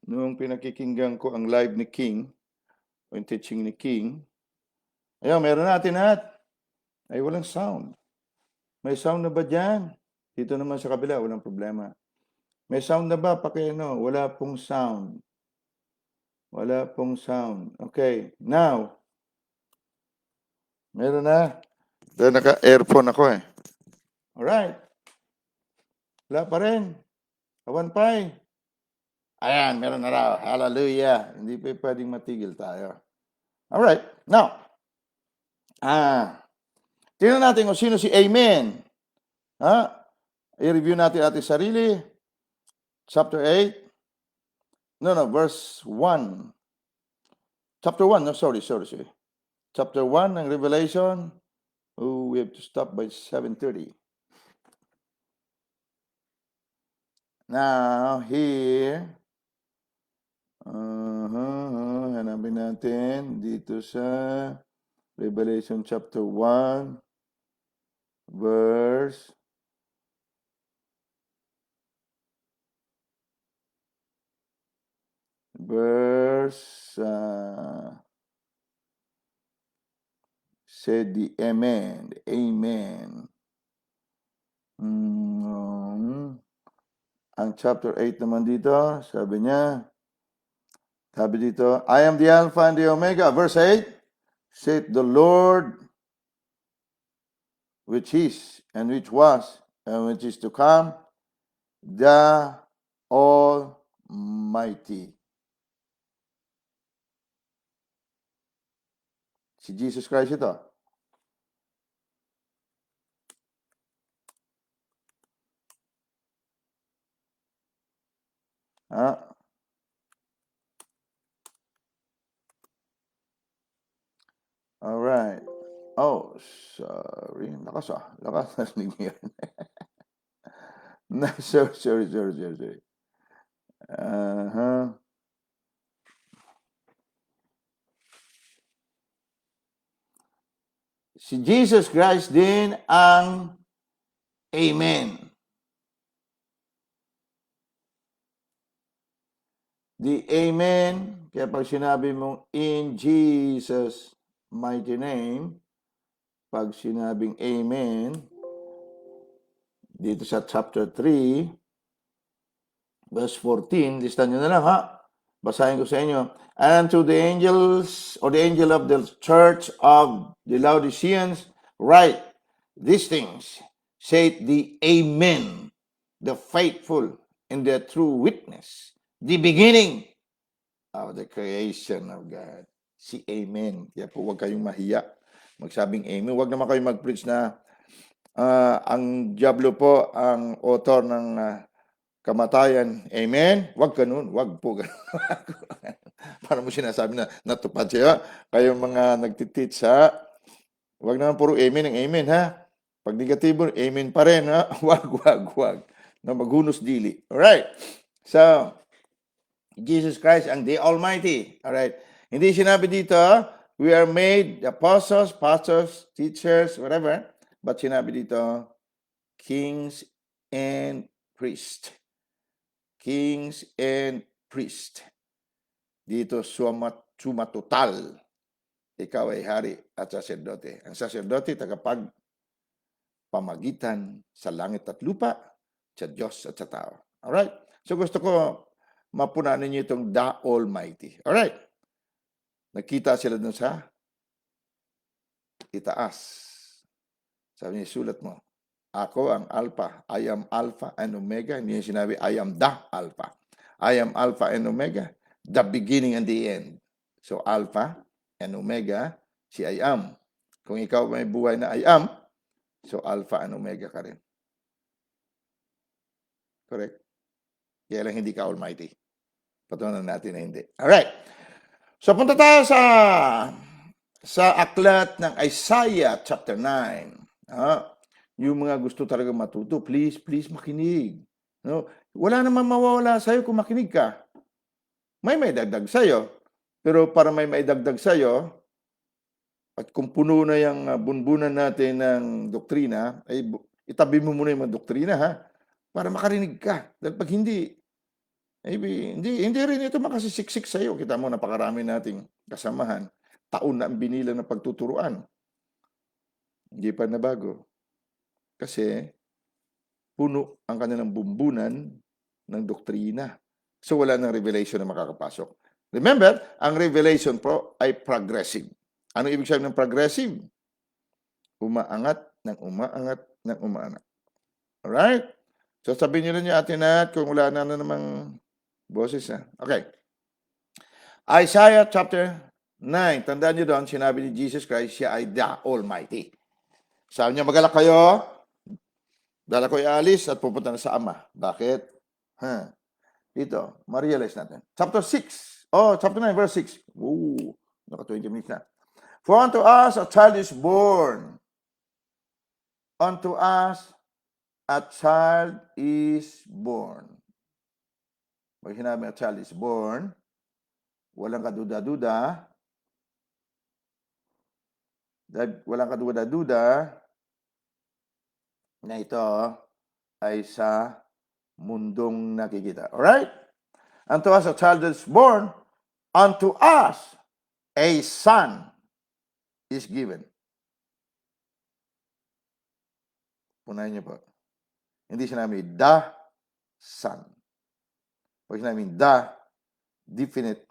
Noong pinakikinggan ko ang live ni King, o yung teaching ni King, ayun, meron natin lahat. Ay, walang sound. May sound na ba dyan? Dito naman sa kabila, walang problema. May sound na ba? Wala pong sound. Wala pong sound. Okay, now, meron na. Dahil naka-earphone ako eh. Alright. Wala pa rin. Awan pa eh. Ayan, meron na raw. Hallelujah. Hindi pa pwedeng matigil tayo. Alright. Now, tingnan natin kung sino si Amen. I-review natin ating sarili. Chapter 8. Verse 1. Chapter 1, sorry. Chapter 1 ng Revelation. Oh, we have to stop by 7:30. Now, here, hanapin natin dito sa Revelation chapter 1, verse 7. Said the Amen. Amen. Ang chapter 8 naman dito, sabi dito, I am the Alpha and the Omega. Verse 8, said the Lord, which is, and which was, and which is to come, the Almighty. Si Jesus Christ ito. All right. Oh, sorry. Lakas narinig niyo yan. Sorry. Si Jesus Christ din ang Amen. The Amen, kaya pag sinabi mong in Jesus' mighty name, pag sinabing Amen, dito sa chapter 3, verse 14, listan nyo na lang ha. Basahin ko sa inyo. And to the angels, or the angel of the church of the Laodiceans, write these things, saith the Amen, the faithful and the true witness, the beginning of the creation of God. Si Amen. Kaya po huwag kayong mahiya magsabing Amen. Huwag naman kayong mag-preach na ang diablo po ang author ng kamatayan. Amen? Huwag ganun. Huwag po ganun. Para mo sinasabi na natupad siya. Kayong mga nagtiteach ha. Huwag naman puro Amen ang Amen ha. Pag negatibo, Amen pa rin ha. Huwag. Na maghunos dili. Alright. So, Jesus Christ ang the Almighty. Alright. Hindi sinabi dito, we are made apostles, pastors, teachers, whatever. But sinabi dito, kings and priests. Kings and priests. Dito, sumatotal. Ikaw ay hari at saserdote. Ang saserdote, tagapagpamagitan sa langit at lupa, sa Diyos at sa tao. Alright? So gusto ko mapunanan niyo itong the Almighty. Alright? Nakita sila dun sa itaas. Sabi niya, sulat mo, ako ang Alpha. I am Alpha and Omega. Hindi niya sinabi, I am the Alpha. I am Alpha and Omega, the beginning and the end. So, Alpha and Omega, si I am. Kung ikaw may buhay na I am, so Alpha and Omega ka rin. Correct? Kaya lang hindi ka Almighty. Patunayan natin na hindi. Alright. So, punta tayo sa aklat ng Isaiah chapter 9. Yung mga gusto talaga matuto, please makinig. No? Wala namang mawawala sa'yo kung makinig ka. May dagdag sa'yo. Pero para may maidagdag sa'yo, at kung puno na yung bunbunan natin ng doktrina, ay itabi mo muna yung mga doktrina ha, para makarinig ka. Dahil pag hindi, Hindi rin ito makasisiksik sa iyo. Kita mo, napakarami nating kasamahan. Taon na ang binilang ng pagtuturuan. Hindi pa nabago. Kasi puno ang kanilang bumbunan ng doktrina. So wala nang revelation na makakapasok. Remember, ang revelation po ay progressive. Ano ibig sabihin ng progressive? Umaangat ng umaangat ng umaangat. Alright? So sabihin nyo rin yung atin at kung wala na namang boses. Okay. Isaiah chapter 9. Tandaan nyo doon, sinabi ni Jesus Christ, siya ay the Almighty. Sabi niya, magalak kayo, dala ko ialis at pupunta na sa Ama. Bakit? Dito, ma-realize natin. Chapter 6. Chapter 9, verse 6. Naka 20 minutes na. For unto us a child is born. Unto us a child is born. Pag sinabi a child is born, walang kaduda-duda. Walang kaduda-duda na ito ay sa mundong nakikita. Alright? Unto us a child is born, unto us a son is given. Punahin niyo po. Hindi sinabi the son. Pag sinabi the, definite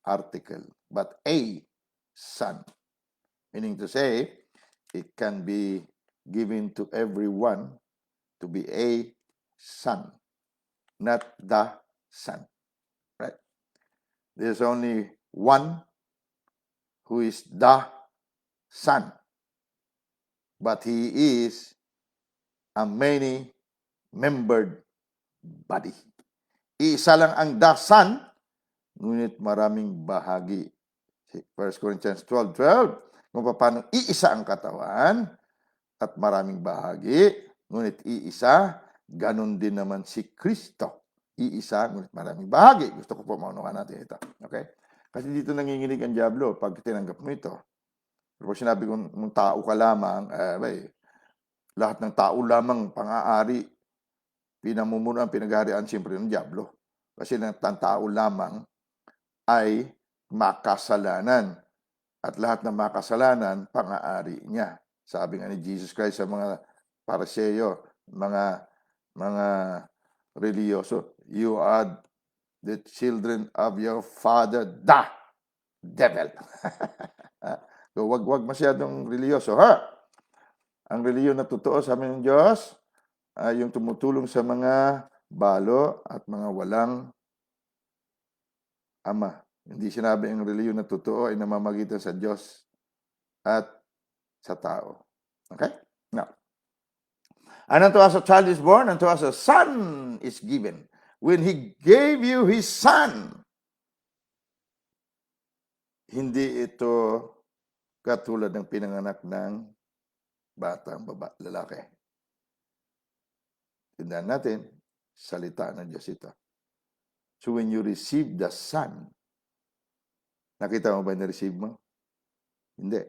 article, but a son. Meaning to say, it can be given to everyone to be a son, not the son. Right? There's only one who is the son, but he is a many-membered body. Iisa lang ang the son, ngunit maraming bahagi. 1 Corinthians 12:12, kung paano iisa ang katawan at maraming bahagi, ngunit iisa, ganun din naman si Kristo. Iisa, ngunit maraming bahagi. Gusto ko po maunawan natin ito. Okay? Kasi dito nanginginig ang diablo pag tinanggap mo ito. Pero sinabi kong tao ka lamang, lahat ng tao lamang pang-aari, pinamumunuan, pinagharian siyempre ng diablo. Kasi ng tao lamang ay makasalanan. At lahat ng makasalanan, pang-aari niya. Sabi nga ni Jesus Christ sa mga Pariseyo, mga reliyoso, you are the children of your father, the devil. So, wag masyadong reliyoso, ha? Ang reliyon na totoo sa amin ng Diyos ay yung tumutulong sa mga balo at mga walang ama. Hindi sinabi ang reliyon na totoo ay namamagitan sa Diyos at sa tao. Okay? Now, and unto us a child is born, unto us a son is given. When He gave you His son, hindi ito katulad ng pinanganak ng batang lalaki. Tandaan natin, salita ng Diyos ito. So when you receive the son, nakita mo ba na-receive mo? Hindi.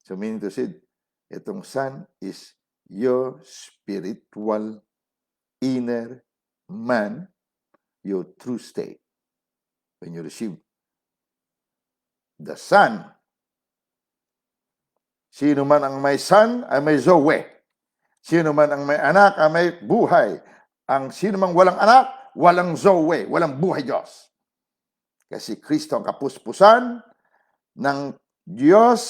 So meaning to say, itong son is your spiritual inner man, your true state. When you receive the son, sino man ang may son ay may zoe. Sino man ang may anak ay may buhay. Ang sino mang walang anak, walang zoe, walang buhay Diyos. Kasi Kristo ang kapuspusan ng Diyos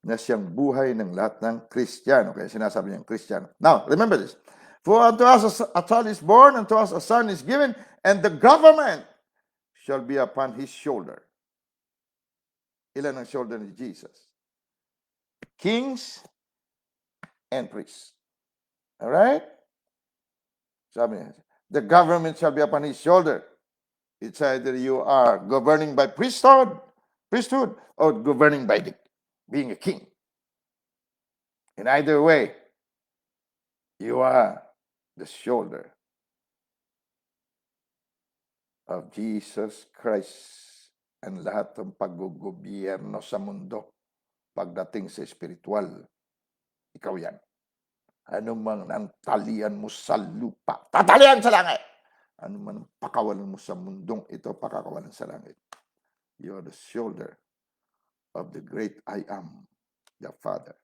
na siyang buhay ng lahat ng Kristiyano. Kaya sinasabi niyang Kristiyano. Now, remember this. For unto us a child is born, unto us a son is given, and the government shall be upon his shoulder. Ilan ang shoulder ni Jesus? Kings and priests. Alright? Sabi niya, the government shall be upon his shoulder. It's either you are governing by priesthood, or governing by being a king. In either way, you are the shoulder of Jesus Christ and lahat ng paggugobyerno sa mundo pagdating sa spiritual. Ikaw yan. Ano mang nang talian mo sa lupa, tatalian sa langit. Ano man ang pakawalan mo sa mundong ito, pakakawalan sa langit. You are the shoulder of the great I am, the Father.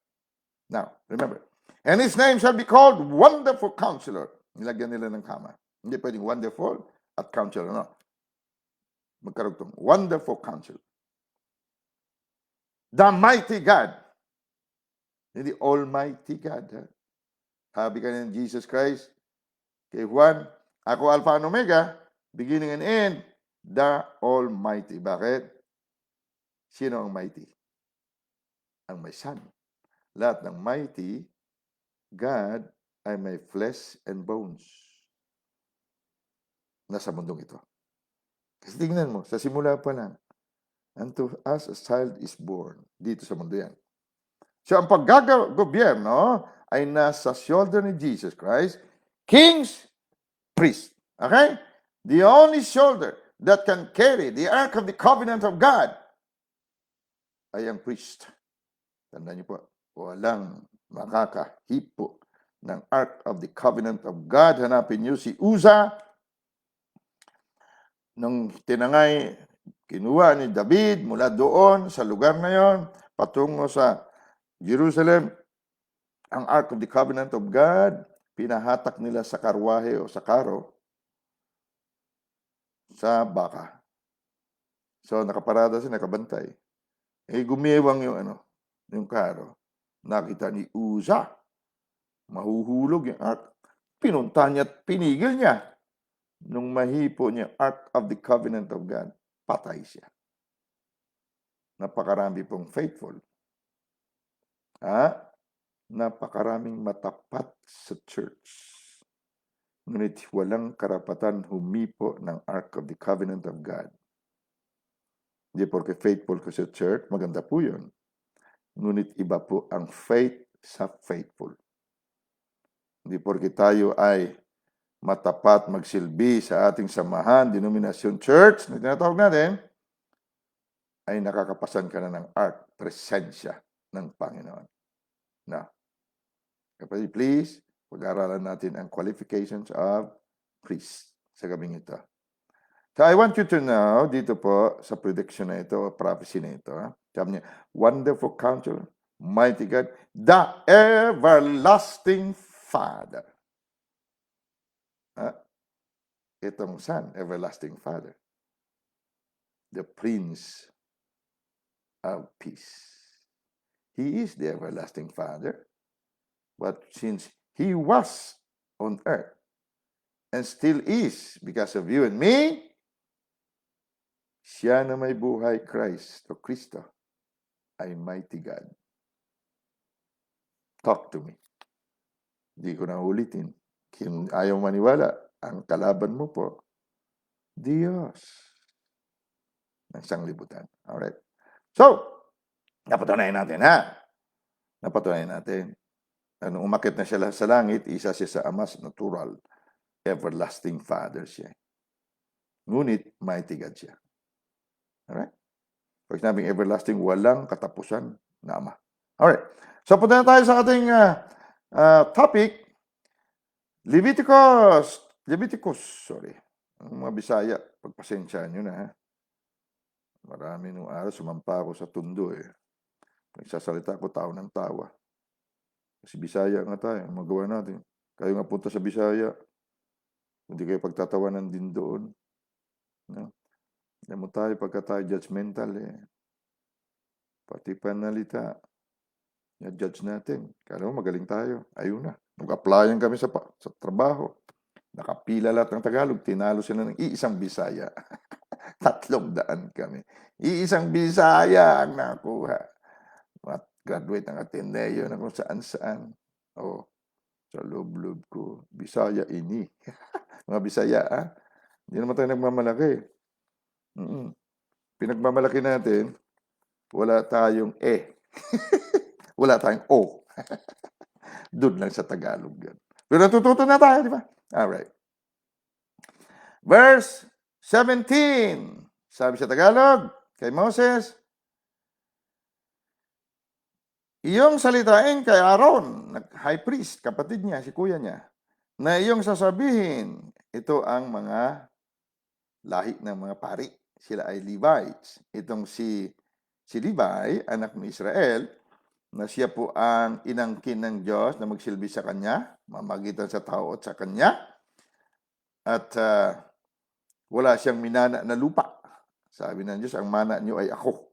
Now, remember, and His name shall be called Wonderful Counselor. Nilagyan nila ng kama. Hindi pwedeng wonderful at counselor, no? Magkarugtong. Wonderful Counselor. The Mighty God. Hindi Almighty God. Ha? Sabi ka ng Jesus Christ kay Juan, ako Alpha and Omega, beginning and end, the Almighty. Bakit? Sino ang mighty? Ang may Son. Lahat ng mighty, God ay may flesh and bones. Nasa mundong ito. Kasi tingnan mo, sa simula pa lang, unto us a child is born. Dito sa mundo yan. So, ang paggagobyerno ay nasa shoulder ni Jesus Christ, kings, priest. Okay? The only shoulder that can carry the Ark of the Covenant of God ay ang priest. Tandaan niyo po, walang makakahipo ng Ark of the Covenant of God. Hanapin niyo si Uza. Nung tinangay, kinuha ni David mula doon sa lugar na yon patungo sa Jerusalem, ang Ark of the Covenant of God, pinahatak nila sa karwahe o sa karo sa baka. So, nakaparada siya, nakabantay. Gumewang yung karo. Nakita ni Uza, mahuhulog yung Ark. Pinunta niya at pinigil niya. Nung mahipo niya, Ark of the Covenant of God, patay siya. Napakarami pong faithful. Napakaraming matapat sa church. Ngunit walang karapatan humipo ng Ark of the Covenant of God. Hindi porke faithful ko sa church, maganda po yun. Ngunit iba po ang faith sa faithful. Hindi porke tayo ay matapat magsilbi sa ating samahan, denominasyon church, na tinatawag natin, ay nakakapasan ka na ng ark, presensya ng Panginoon. Now, kapatid, please, pag-aralan natin ang qualifications of priest sa gabing ito. So, I want you to know, dito po, sa prediction na ito, o prophecy na ito, sabi niya, Wonderful Counselor, Mighty God, the Everlasting Father. Itong Son, Everlasting Father. The Prince of Peace. He is the Everlasting Father. But since He was on earth and still is because of you and me, siya na may buhay, Christ o Kristo, ay Mighty God. Talk to me. Di ko na ulitin. Kung ayaw maniwala, ang kalaban mo po, Diyos ng sanglibutan. Alright? So, napatunayan natin, Napatunayan natin. Nung umakit na siya sa langit, isa siya sa Ama, natural, everlasting Father siya. Ngunit, mighty God siya. Alright? Pag sinabing everlasting, walang katapusan na Ama. Alright. So, punta na tayo sa ating topic. Leviticus, ang mga Bisaya, pagpasensyaan nyo na, Marami nung araw, sumampa ako sa tundo Nagsasalita ako, tao ng tawa. Kasi Bisaya nga tayo, magawa natin. Kayo nga punta sa Bisaya, hindi kayo pagtatawanan din doon. No? Alam mo tayo, pagka tayo judgmental Pati panalita, judge natin. Kaya mo, magaling tayo. Ayun na. Nag-applyan kami sa trabaho. Nakapila lahat ng Tagalog. Tinalo sila ng iisang Bisaya. 300 kami. Iisang Bisaya ang nakuha. Graduate ng Ateneo na kung saan-saan. Sa loob-loob ko. Bisaya ini. Mga Bisaya, Hindi naman tayo nagmamalaki. Pinagmamalaki natin, wala tayong wala tayong O. Doon lang sa Tagalog yan. Pero natututo na tayo, di ba? Alright. Verse 17. Sabi sa Tagalog, kay Moses, iyong salitain kay Aaron, high priest, kapatid niya, si kuya niya, na iyong sasabihin, ito ang mga lahi ng mga pari. Sila ay Levites. Itong si Levi, anak ni Israel, na siya po ang inangkin ng Diyos na magsilbi sa kanya, mamagitan sa tao at sa kanya. At wala siyang minana na lupa. Sabi ng Diyos, ang mana niyo ay ako.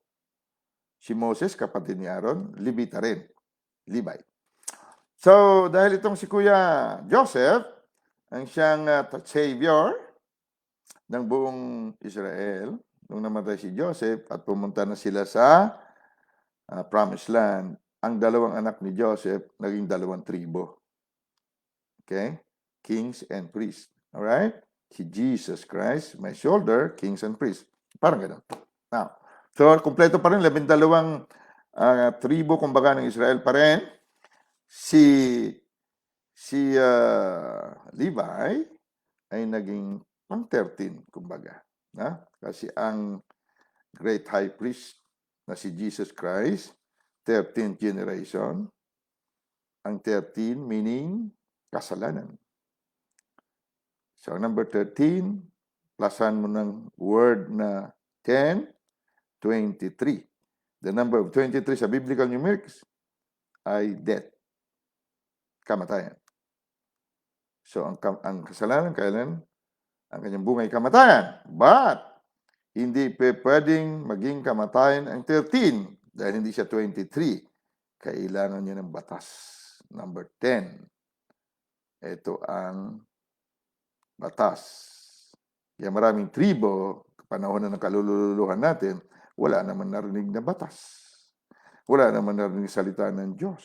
Si Moses, kapatid ni Aaron, Levita rin. Levi. So, dahil itong si Kuya Joseph, ang siyang savior ng buong Israel, nung namatay si Joseph at pumunta na sila sa Promised Land, ang dalawang anak ni Joseph naging dalawang tribo. Okay? Kings and priests. Alright? Si Jesus Christ, my shoulder, kings and priests. Parang gano'n. Now, so, kumpleto pa rin, 12 tribo, kumbaga, ng Israel pa rin. Si Levi ay naging pang 13, kumbaga. Kasi ang great high priest na si Jesus Christ, 13th generation. Ang 13 meaning kasalanan. So, number 13, plusan mo ng word na 10, 23. The number of 23 sa biblical numerics ay death, kamatayan. So, ang kasalanan, kailan? Ang kanyang bungay kamatayan. But, hindi pwedeng maging kamatayan ang 13 dahil hindi siya 23. Kailangan niya ng batas. Number 10. Ito ang batas. Kaya maraming tribo, panahon na ng kalululuhan natin, wala naman narinig na batas. Wala naman narinig salita ng Diyos.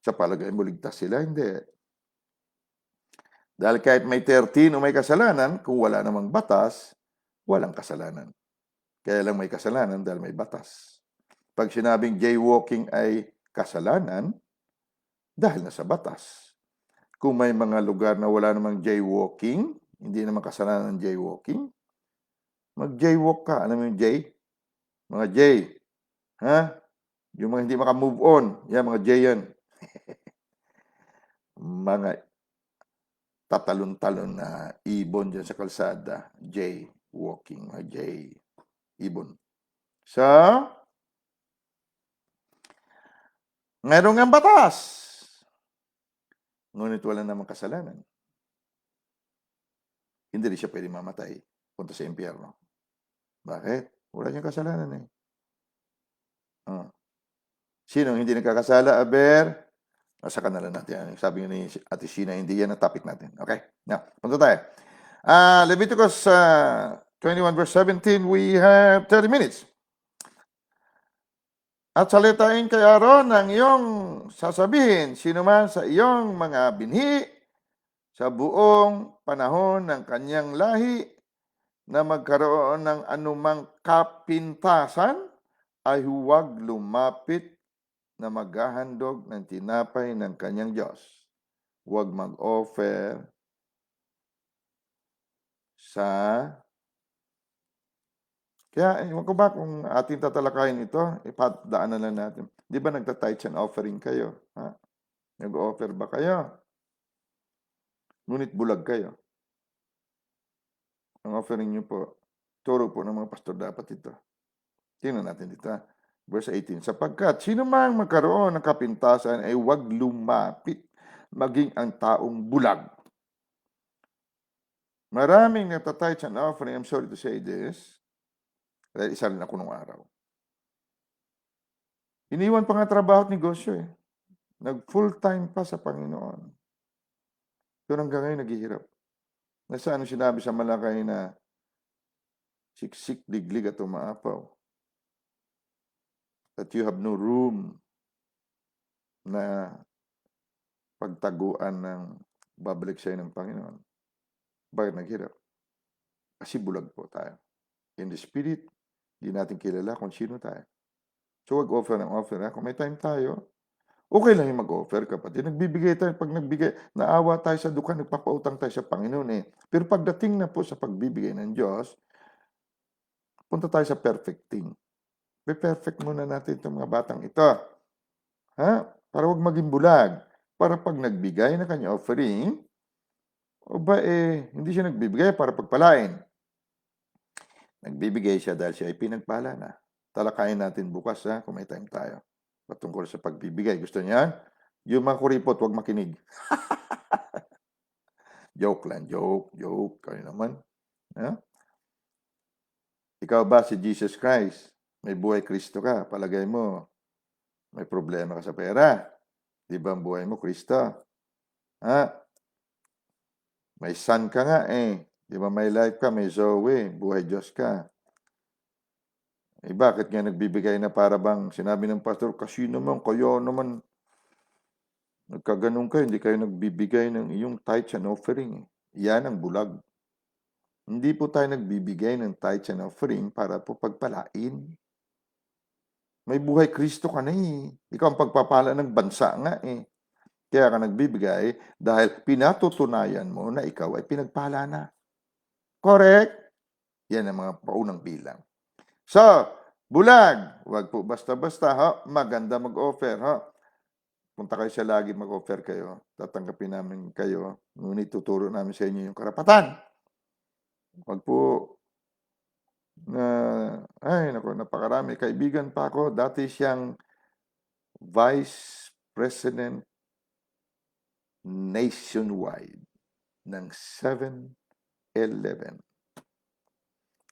Sa palagay mo, ligtas sila? Hindi. Dahil kahit may 13 o may kasalanan, kung wala namang batas, walang kasalanan. Kaya lang may kasalanan dahil may batas. Pag sinabing jaywalking ay kasalanan, dahil nasa batas. Kung may mga lugar na wala namang jaywalking, hindi naman kasalanan ng jaywalking, mag-jaywalk ka. Alam mo yung J? Mga J. Ha? Yung mga hindi makamove on. Yan, mga J yan. Mga tatalon-talon na ibon dyan sa kalsada. Jaywalking. Mga J. Ibon. So, meron nga batas. Ngunit wala namang kasalanan. Hindi rin siya pwede mamatay. Punta sa impyerno. Bakit? Wala niyang kasalanan eh. Sino hindi nagkakasala, Aber? Sa kanila natin. Sabi ni Ate Sheena, hindi yan ang topic natin. Okay? Now, punta tayo. Leviticus 21 verse 17, we have 30 minutes. At salitain kay Aaron ang iyong sasabihin, sino man sa iyong mga binhi sa buong panahon ng kanyang lahi na magkaroon ng anumang kapintasan ay huwag lumapit na maghahandog ng tinapay ng kanyang Diyos. Huwag mag-offer sa... Kaya, ewan ko ba kung ating tatalakayin ito, ipadaanan lang natin. Di ba nagta-tithes and offering kayo? Ha? Nag-offer ba kayo? Ngunit bulag kayo. Ang offering nyo po, turo po ng mga pastor dapat ito. Tingnan natin dito. Verse 18, sapagkat sino mang magkaroon ng kapintasan ay huwag lumapit, maging ang taong bulag. Maraming nagta-tithes and offering, I'm sorry to say this, dahil isa rin ako nung araw. Iniwan pa nga trabaho at negosyo eh. Nag-full-time pa sa Panginoon. Pero hanggang ngayon naghihirap. Nasaan sinabi sa Malakay na siksik, diglig at umaapaw? That you have no room na pagtaguan ng babalik sa'yo ng Panginoon. Bakit naghirap? Kasi bulag po tayo. In the spirit, hindi natin kilala kung sino tayo. So, wag-offer ng offer. Kung may time tayo, okay lang yung mag-offer, kapatid. Nagbibigay tayo. Pag nagbigay, naawa tayo sa duka, nagpapautang tayo sa Panginoon eh. Pero pagdating na po sa pagbibigay ng Diyos, punta tayo sa perfecting. Be-perfect muna natin itong mga batang ito. Ha? Para wag maging bulag. Para pag nagbigay na kanya offering, O ba hindi siya nagbibigay para pagpalain. Nagbibigay siya dahil siya ay pinagpala na. Talakayin natin bukas kung may time tayo. Patungkol sa pagbibigay. Gusto niya? Yung mga kuripot, huwag makinig. Joke lang, joke. Kayo naman. Ikaw ba si Jesus Christ? May buhay Kristo ka. Palagay mo, may problema ka sa pera. Di ba ang buhay mo, Kristo? May son ka nga Di ba may life ka, may Zoe, buhay Diyos ka. Bakit nga nagbibigay na para bang sinabi ng pastor, kasi naman, kayo naman, nagkaganon kayo, hindi kayo nagbibigay ng iyong tithes and offering. Yan ang bulag. Hindi po tayo nagbibigay ng tithes and offering para po pagpalain. May buhay Kristo ka na Ikaw ang pagpapala ng bansa nga Kaya ka nagbibigay dahil pinatutunayan mo na ikaw ay pinagpala na. Correct? Yan ang mga paunang bilang. So, bulag. Huwag po basta-basta, maganda mag-offer, Punta kayo sa lagi, mag-offer kayo. Tatanggapin namin kayo. Ngunit tuturo namin sa inyo yung karapatan. Huwag po napakarami. Kaibigan pa ako. Dati siyang Vice President nationwide ng 7-Eleven.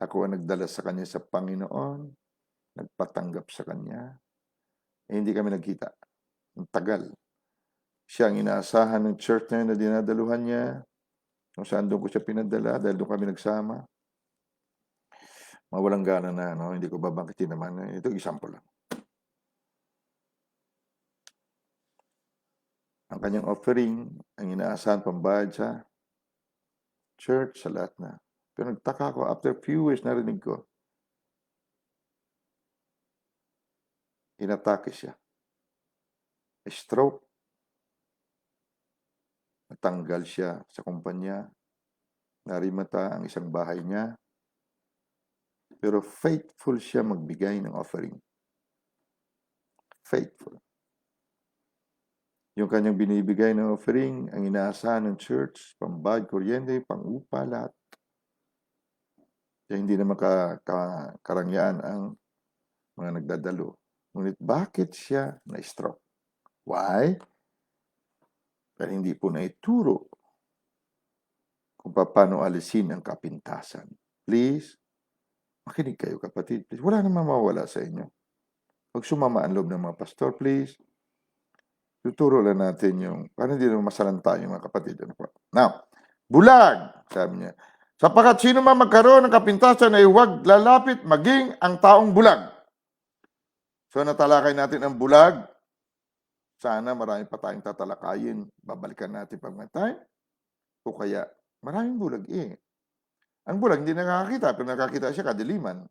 Ako ang nagdala sa kanya sa Panginoon, nagpatanggap sa kanya. Hindi kami nagkita. Ang tagal. Siya ang inaasahan ng church na dinadaluhan niya. Kung saan doon ko siya pinadala dahil doon kami nagsama. Mawalang gana na, hindi ko babangkitin naman. Ito, example lang. Ang kanyang offering, ang inaasahan pambayad sa church, sa lahat na. Pero nagtaka ko, after few years narinig ko, inatake siya. Stroke. Natanggal siya sa kumpanya. Narimata ang isang bahay niya. Pero faithful siya magbigay ng offering. Faithful. Yung kanyang binibigay ng offering, ang inaasahan ng church, pambayad, kuryente, pang-upa, lahat. Kaya hindi naman karangyaan ang mga nagdadalo. Ngunit bakit siya na-stroke? Why? Pero hindi po naituro kung paano alisin ang kapintasan. Please, makinig kayo kapatid. Please. Wala namang mawala sa inyo. Huwag sumama ang loob ng mga pastor, please. Tuturo lang natin yung, paano hindi naman masalanta yung mga kapatid. Now, bulag, sabi niya. Sapagat sino man magkaroon ng kapintasan ay huwag lalapit maging ang taong bulag. So, natalakay natin ang bulag. Sana marami pa tayong tatalakayin. Babalikan natin pag may time. O kaya, maraming bulag Ang bulag hindi nakakakita, pero nakakita siya kadiliman.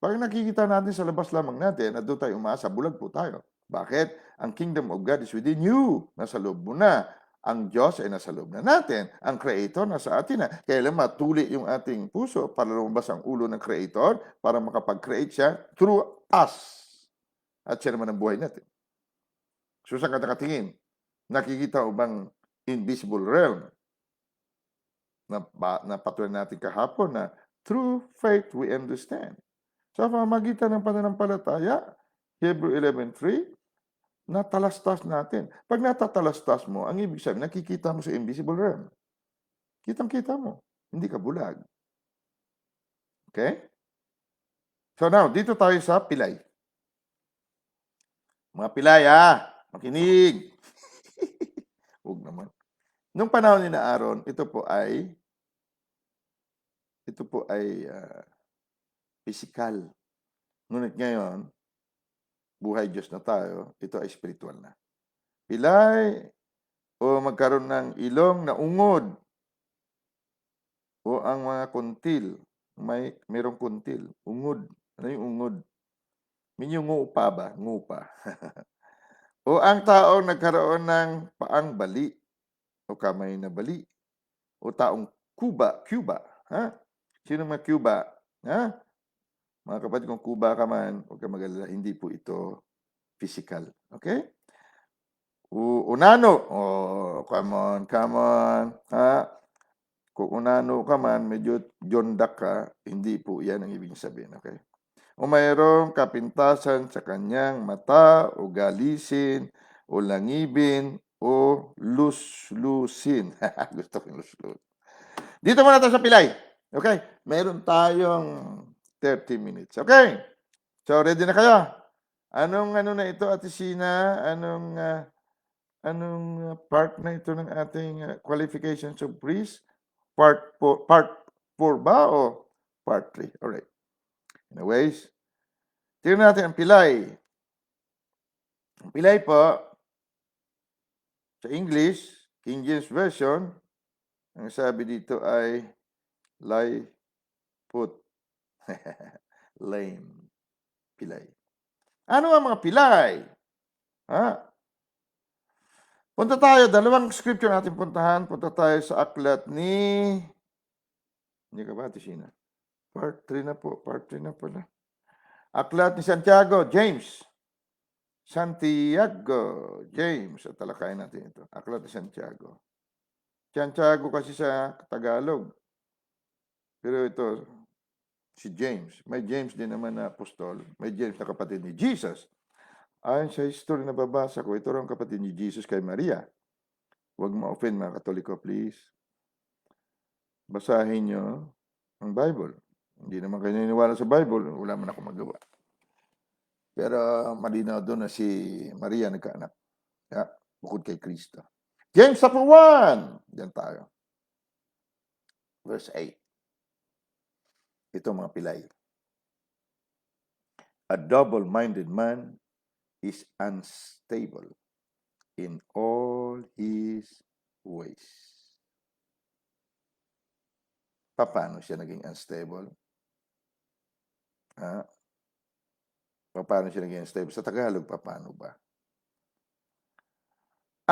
Pag nakikita natin sa labas lamang natin at doon tayo umaasa, bulag po tayo. Bakit? Ang kingdom of God is within you. Nasa loob mo na. Ang Diyos ay nasa loob na natin. Ang Creator nasa atin na. Kailan matuli yung ating puso para lumabas ang ulo ng Creator para makapag-create siya through us. At siya naman ang buhay natin. So saan ka nakatingin? Nakikita mo bang invisible realm? Na patuloy natin kahapon na through faith we understand. Sa pamamagitan ng pananampalataya, Hebrew 11:3, natalastas natin. Pag natatalastas mo, ang ibig sabihin, nakikita mo sa invisible realm. Kitang-kita mo. Hindi ka bulag. Okay? So now, dito tayo sa pilay. Mga pilay, makinig. Huwag naman. Nung panahon ni Aaron, ito po ay physical. Ngunit ngayon, buhay Diyos na tayo, ito ay spiritual na. Pilay o magkaroon ng ilong na ungod o ang mga kuntil. Mayroong kuntil. Ungod. Ano yung ungod? Yung ngupa ba? Ngupa. O ang taong nagkaroon ng paang bali o kamay na bali o taong Cuba. Sino mga Cuba? Mga kapatid, kung Cuba ka man, huwag ka mag-alala, hindi po ito physical. Okay? Unano. Oh, come on. Kung unano ka man, medyo jondak ka, hindi po yan ang ibig sabihin, okay? O mayroong kapintasan sa kanyang mata, o galisin, o langibin, o luslusin. Gusto ko yung luslus. Dito muna tayo sa pilay. Okay? Meron tayong 30 minutes. Okay? So, ready na kayo? Anong ano na ito, Ate Sina? Anong part na ito ng ating qualifications of priest? Part 4 ba o part 3? Alright. Anyways, tingnan natin ang pilay. Ang pilay po, sa English, King James Version, ang sabi dito ay lie put. Lame. Pilay. Ano ang mga pilay? Punta tayo, dalawang scripture natin puntahan. Punta tayo sa aklat ni... Hindi ka ba, Tisina? Part 3 na po. Part 3 na pala. Aklat ni Santiago, James. Santiago, James. At talakayin natin ito. Aklat ni Santiago. Santiago kasi sa Tagalog. Pero ito, si James. May James din naman na apostol. May James na kapatid ni Jesus. Ayon sa history na babasa ko, ito rin ang kapatid ni Jesus kay Maria. Huwag ma-offend mga Katoliko, please. Basahin nyo ang Bible. Hindi naman kayo naniniwala sa Bible, wala man ako magawa. Pero malinaw doon na si Maria nagkaanak. Yeah, bukod kay Kristo. James chapter 1. Diyan tayo. Verse 8. Ito mga pilay. A double-minded man is unstable in all his ways. Paano siya naging unstable? Paano siya naging unstable? Sa Tagalog, paano ba?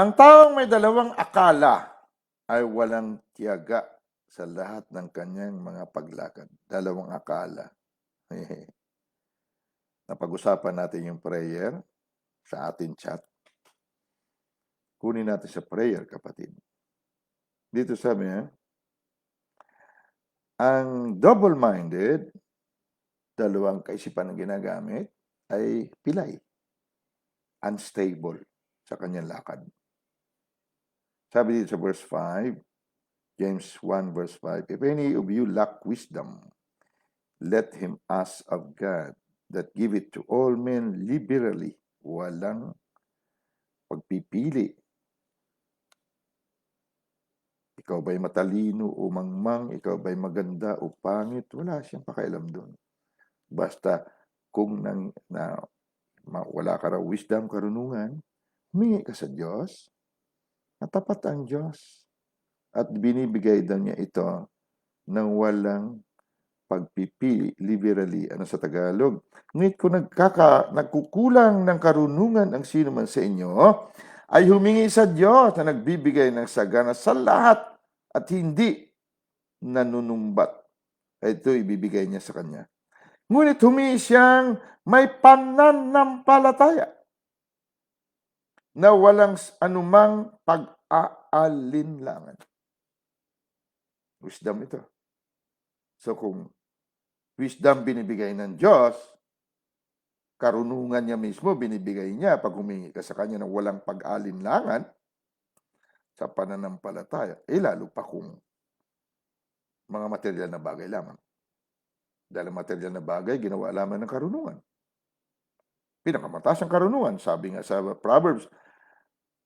Ang taong may dalawang akala ay walang tiyaga sa lahat ng kanyang mga paglakad. Dalawang akala. Napag-usapan natin yung prayer sa ating chat. Kunin natin sa prayer, kapatid. Dito sabi niya, ang double-minded, dalawang kaisipan ang ginagamit, ay pilay. Unstable sa kanyang lakad. Sabi dito sa verse 5, James 1 verse 5, if any of you lack wisdom, let him ask of God, that give it to all men liberally, walang pagpipili. Ikaw ba'y matalino o mangmang, ikaw ba'y maganda o pangit, wala siyang pakialam doon. Basta kung wala ka raw wisdom, karunungan, humingi ka sa Diyos, natapat ang Diyos. At binibigay daw niya ito ng walang pagpipili, liberally, sa Tagalog. Ngunit kung nagkukulang ng karunungan ang sino man sa inyo, ay humingi sa Diyos na nagbibigay ng sagana sa lahat at hindi nanunumbat. Ito ibibigay niya sa kanya. Ngunit humingi siyang may pananampalataya na walang anumang pag-aalinlangan. Wisdom ito. So kung wisdom binibigay ng Diyos, karunungan niya mismo binibigay niya pag humingi ka sa kanya ng walang pag-alinlangan sa pananampalataya, lalo pa kung mga material na bagay lamang. Dahil material na bagay, ginawa lamang ng karunungan. Pinakamataas ang karunungan. Sabi nga sa Proverbs,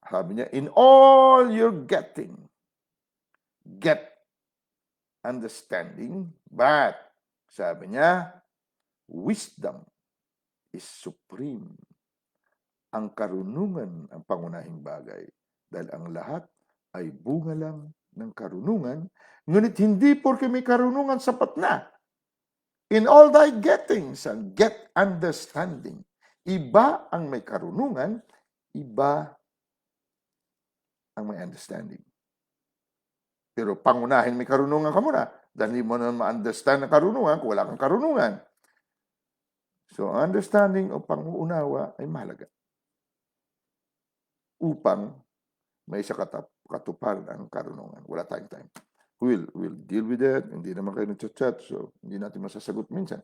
sabi niya, in all you're getting, get understanding, but, sabi niya, wisdom is supreme. Ang karunungan ang pangunahing bagay. Dahil ang lahat ay bunga lang ng karunungan, ngunit hindi porke may karunungan sapat na. In all thy gettings, and get understanding. Iba ang may karunungan, iba ang may understanding. Pero pangunahin may karunungan ka muna. Dahil hindi mo na ma-understand ang karunungan kung wala kang karunungan. So, understanding o panguunawa ay mahalaga. Upang may isa katuparan ang karunungan. Wala tayong time. we'll deal with that. Hindi naman kayo nagchat-chat, so hindi natin masasagot minsan.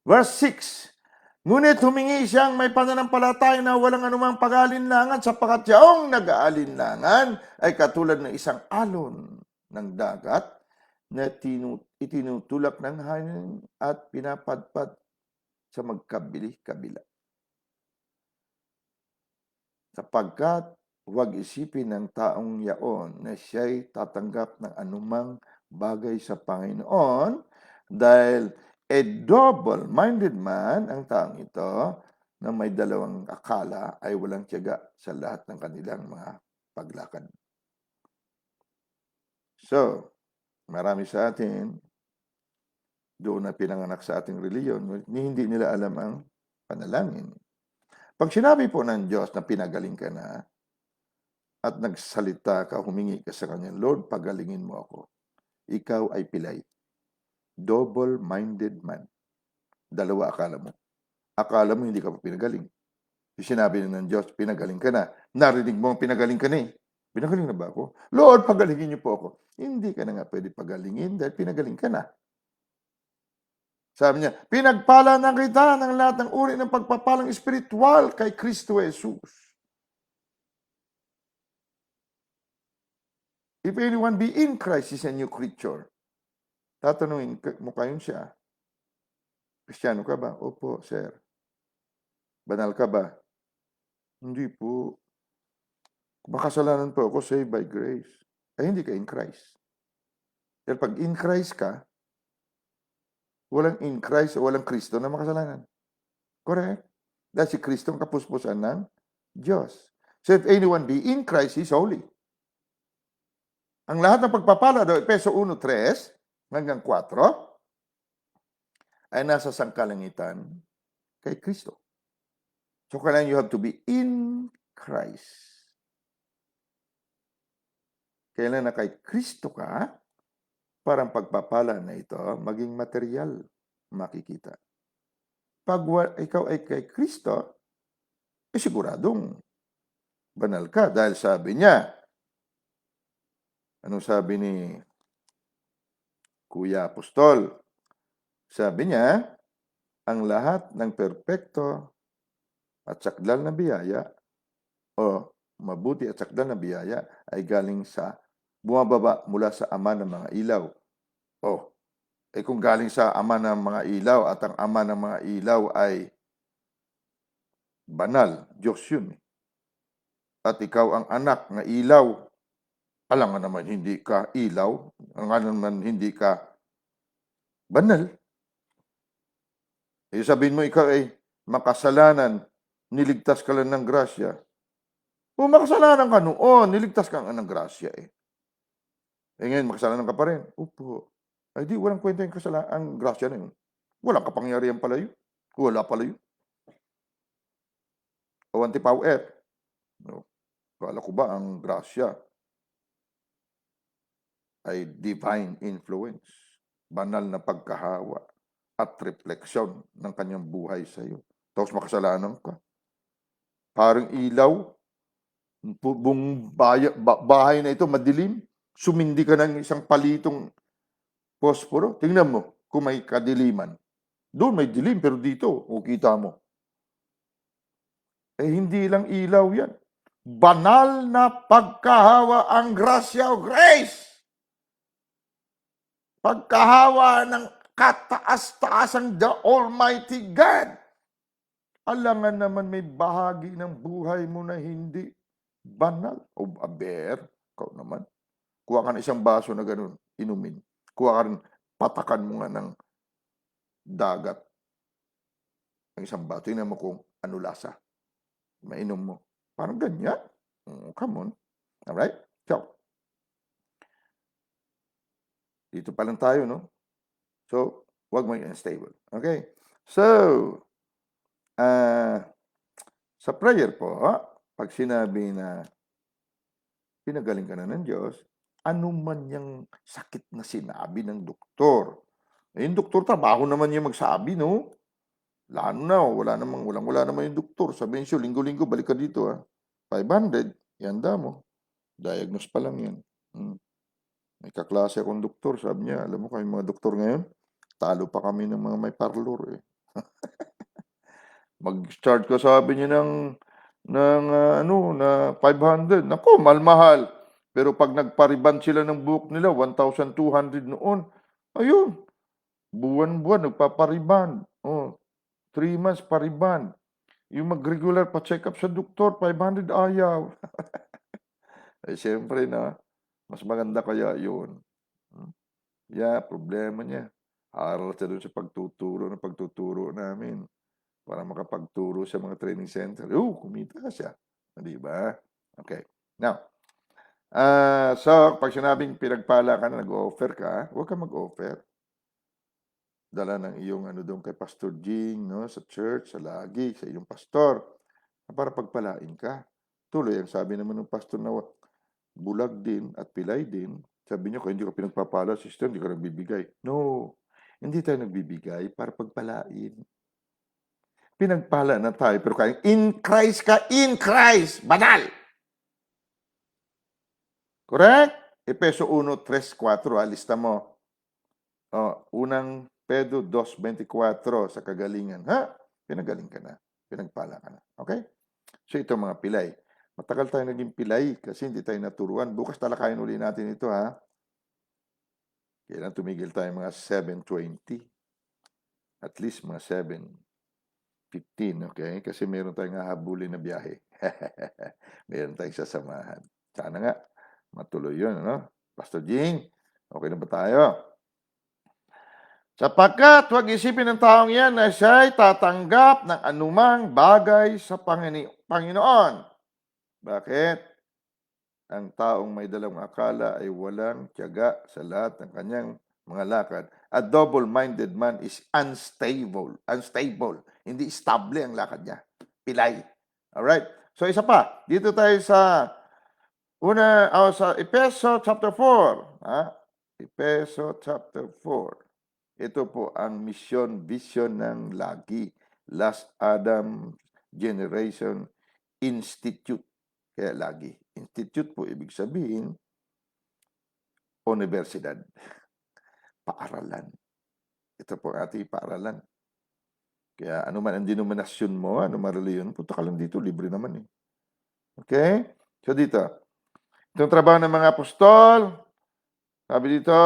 Verse 6, ngunit humingi siyang may pananampalataya na walang anumang pag-aalinlangan sapagkat yaong nag-aalinlangan ay katulad ng isang alon ng dagat na itinutulak ng hangin at pinapadpad sa magkabili-kabila. Sapagkat huwag isipin ng taong yaon na siya'y tatanggap ng anumang bagay sa Panginoon dahil a double-minded man ang taong ito na may dalawang akala ay walang tiyaga sa lahat ng kanilang mga paglakad. So, marami sa atin doon na pinanganak sa ating reliyon, hindi nila alam ang panalangin. Pag sinabi po ng Diyos na pinagaling ka na at nagsalita ka, humingi ka sa Kanya, Lord, pagalingin mo ako. Ikaw ay pilay. Double-minded man. Dalawa akala mo. Akala mo hindi ka pa pinagaling. Sinabi ng Diyos, pinagaling ka na. Narinig mo, pinagaling ka na eh. Pinagaling na ba ako? Lord, pagalingin niyo po ako. Hindi ka na nga pwede pagalingin dahil pinagaling ka na. Sabi niya, pinagpala na kita ng lahat ng uri ng pagpapalang espiritual kay Kristo Jesus. If anyone be in Christ, is a new creature. Tatanungin mo kayong siya, Kristiyano ka ba? Opo, sir. Banal ka ba? Hindi po. Makasalanan po ako, saved by grace. Ay, hindi ka in Christ. Dahil pag in Christ ka, walang in Christ o walang Kristo na makasalanan. Correct? Dahil si Kristo ang kapuspusan ng Diyos. So if anyone be in Christ, he's holy. Ang lahat ng pagpapala daw, Efeso 1:3 hanggang 4, ay nasa sangkalangitan kay Kristo. So kailangan you have to be in Christ. Kailan na kay Kristo ka, parang pagpapala na ito maging material makikita. Pag ikaw ay kay Kristo, siguradong banal ka. Dahil sabi niya, anong sabi ni Kuya Apostol? Sabi niya, ang lahat ng perpekto at sakdal na biyaya o mabuti at sakdal na biyaya ay galing sa bumababa mula sa Ama ng mga ilaw. Kung galing sa Ama ng mga ilaw at ang Ama ng mga ilaw ay banal, Diyos yun. At ikaw ang anak na ilaw, alam nga naman hindi ka ilaw, alam nga naman hindi ka banal. Sabihin mo ikaw ay makasalanan, niligtas ka lang ng grasya. Kung makasalanan ka noon, niligtas ka ng grasya eh. Ngayon, makasalanan ka pa rin. Opo. Ay di, walang kwenta yung kasalanan, ang grasya na yun. Walang kapangyarihan pala yun. Wala pala yun. O anti-power. No. Kala ko ba ang grasya ay divine influence, banal na pagkahawa at refleksyon ng kanyang buhay sa iyo. Tapos makasalanan ka. Parang ilaw, buong bahay na ito madilim, sumindi ka ng isang palitong posporo. Tingnan mo kung may kadiliman. Doon may dilim, pero dito, kita mo. Hindi lang ilaw yan. Banal na pagkahawa ang grasya o grace. Pagkahawa ng kataas-taasang the Almighty God. Alangan naman may bahagi ng buhay mo na hindi banal. O aber, ikaw naman. Kuha ka ng isang baso na ganun, inumin. Kuha ka rin, patakan mo nga ng dagat. Ang isang baso, tingnan mo kung ano lasa. Mainom mo. Parang ganyan. Come on. Alright? So, dito pa lang tayo, no? So, wag mo unstable. Okay? So, sa prayer po, pag sinabi na pinagaling ka na ng Diyos, ano man yung sakit na sinabi ng doktor. Yung doktor, trabaho naman yung magsabi, no? Lalo na, wala naman yung doktor. Sabihin siya, linggo-linggo, balik ka dito, 500, yanda mo. Diagnose pa lang yan. May kaklase akong doktor, sabi niya, alam mo kayong mga doktor ngayon, talo pa kami ng mga may parlor eh. Mag-charge ka sabi niya na 500. Naku, mahal. Pero pag nagpa-reband sila ng buhok nila, 1,200 noon. Ayun, buwan-buwan nagpapa-reband. Oh, 3 months pa-reband. Yung mag-regular pa-check up sa doktor, 500 ayaw. Eh, siyempre na, mas maganda kaya yun. Yeah, problema niya. Aral siya dun sa pagtuturo namin para makapagturo sa mga training center. Kumita siya. Di ba? Okay. Now, so, pag sinabing pinagpala ka na, nag-offer ka, huwag ka mag-offer. Dala ng iyong doon kay Pastor Jing, no, sa church, sa lagi, sa iyong pastor, para pagpalain ka. Tuloy, ang sabi naman ng pastor na bulag din at pilay din, sabi niya, kung hindi ka pinagpapala, sister, hindi ka nagbibigay. No, hindi tayo nagbibigay para pagpalain. Pinagpala na tayo, pero kaya in Christ ka, in Christ, banal. Correct? Efeso 1:3-4, lista mo. Unang Pedro 2:24 sa kagalingan. Pinagaling ka na. Pinagpala ka na. Okay? So ito mga pilay. Matagal tayo naging pilay kasi hindi tayo naturuan. Bukas talakayin uli natin ito ha. Kailan tumigil tayo mga 7:20. At least mga 7:15, okay? Kasi meron tayong hahabulin na biyahe. Meron tayong sasamahan. Sana nga, matuloy yun, no? Pastor Jing, okay na ba tayo? Sapagkat huwag isipin ng taong yan na siya'y tatanggap ng anumang bagay sa Panginoon. Bakit? Ang taong may dalang akala ay walang tiyaga sa lahat ng kanyang mga lakad. A double-minded man is unstable. Unstable. Hindi stable ang lakad niya. Pilay. Alright? So isa pa. Dito tayo sa sa Efeso chapter 4. Efeso chapter 4. Ito po ang mission, vision ng lagi. Last Adam Generation Institute. Kaya lagi. Institute po, ibig sabihin, universidad. Paaralan. Ito po ang ating paaralan. Kaya ano man ang denominasyon mo, ano man reliyon, punta ka lang dito, libre naman eh. Okay? So dito, itong trabaho ng mga apostol, sabi dito,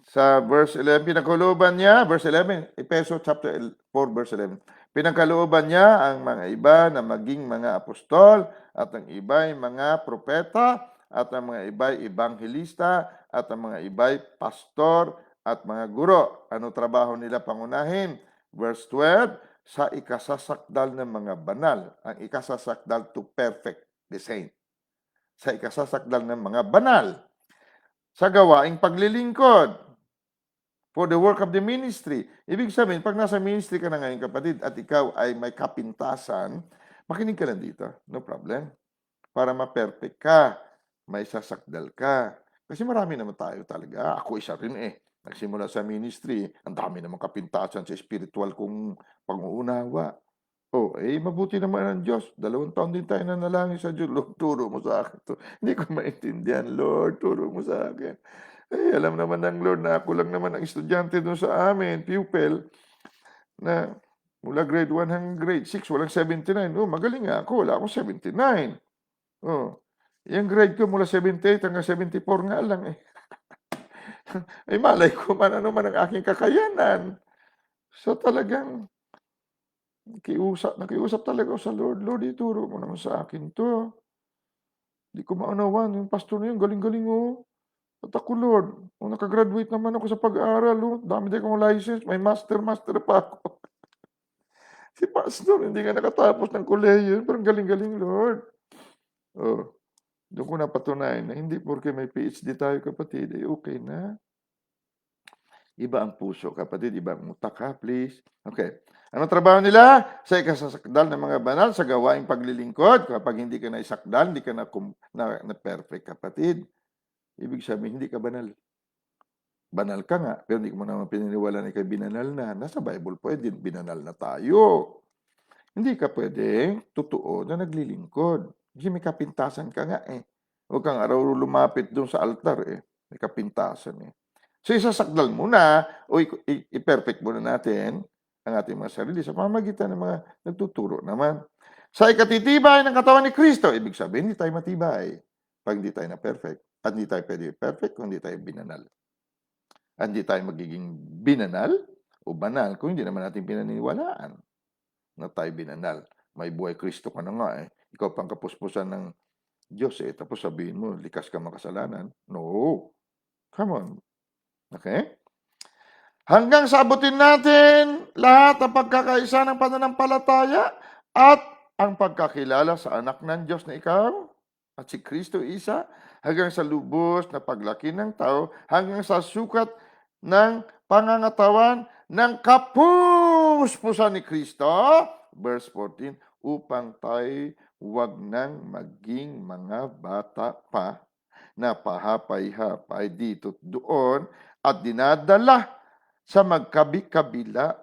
sa verse 11, pinagkalooban niya, verse 11, Efeso chapter 4, verse 11. Pinagkalooban niya ang mga iba na maging mga apostol at ang iba'y mga propeta at ang mga iba'y ebanghelista at ang mga iba'y pastor at mga guro. Ano trabaho nila pangunahin? Verse 12, sa ikasasakdal ng mga banal. Ang ikasasakdal to perfect the saint. Sa ikasasakdal ng mga banal. Sa gawaing paglilingkod. For the work of the ministry. Ibig sabihin, pag nasa ministry ka na ngayon, kapatid, at ikaw ay may kapintasan, makinig ka lang dito. No problem. Para ma-perfect ka, may sasakdal ka. Kasi marami naman tayo talaga. Ako isa rin eh. Nagsimula sa ministry, ang dami naman kapintasan sa spiritual kong pang-uunawa. Mabuti naman ang Diyos. 2 taon din tayo nanalangin sa Diyos. Lord, turo mo sa akin to. Hindi ko maintindihan. Lord, turo mo sa akin. Alam naman ng Lord na ako lang naman ang estudyante doon sa amin, pupil, na mula grade 1 hanggang grade 6, walang 79. Magaling nga ako. Wala akong 79. Yung grade ko mula 78 hanggang 74 nga lang eh. Malay ko man ano man ang aking kakayanan. So talagang nakiusap talaga ako sa Lord. Lord, ituro mo naman sa akin to. Hindi ko maunawaan. Yung pastor na yun, galing-galing oh. At ako, Lord, nakagraduate naman ako sa pag-aaral. Dami din akong license. May master pa ako. Si pastor, hindi nga nakatapos ng kolehiyo. Pero galing-galing, Lord. Doon ko napatunayan na hindi porque may PhD tayo, kapatid, okay na. Iba ang puso, kapatid. Iba ang utak, ha, please. Okay. Anong trabaho nila? Sa ikasasakdal ng mga banal, sa gawaing paglilingkod. Kapag hindi ka na isakdal, hindi ka na perfect, kapatid. Ibig sabihin, hindi ka banal. Banal ka nga, pero hindi mo naman pininiwala na ikay binanal na. Nasa Bible pwede, binanal na tayo. Hindi ka pwede, totoo na naglilingkod. Kasi may kapintasan ka nga eh. Huwag kang araw lumapit doon sa altar eh. May kapintasan eh. So isasakdal muna o i-perfect muna natin ang ating mga sarili sa pamamagitan ng mga nagtuturo naman. Sa ikatitibay ng katawan ni Kristo, ibig sabihin hindi tayo matibay pag hindi tayo na perfect. At hindi tayo pwede perfect kung hindi tayo binanal. At hindi tayo magiging binanal o banal kung hindi naman natin pinaniniwalaan na tayo binanal. May buhay Kristo ka na nga eh. Ikaw pang kapuspusan ng Diyos eh. Tapos sabihin mo, likas ka makasalanan. No. Come on. Okay? Hanggang sa abutin natin lahat ng pagkakaisa ng pananampalataya at ang pagkakilala sa anak ng Diyos na ikaw at si Kristo isa, hanggang sa lubos na paglaki ng tao, hanggang sa sukat ng pangangatawan ng kapuspusan ni Kristo, verse 14, upang tayo huwag nang maging mga bata pa na pahapay-hapay dito doon at dinadala sa magkabi-kabila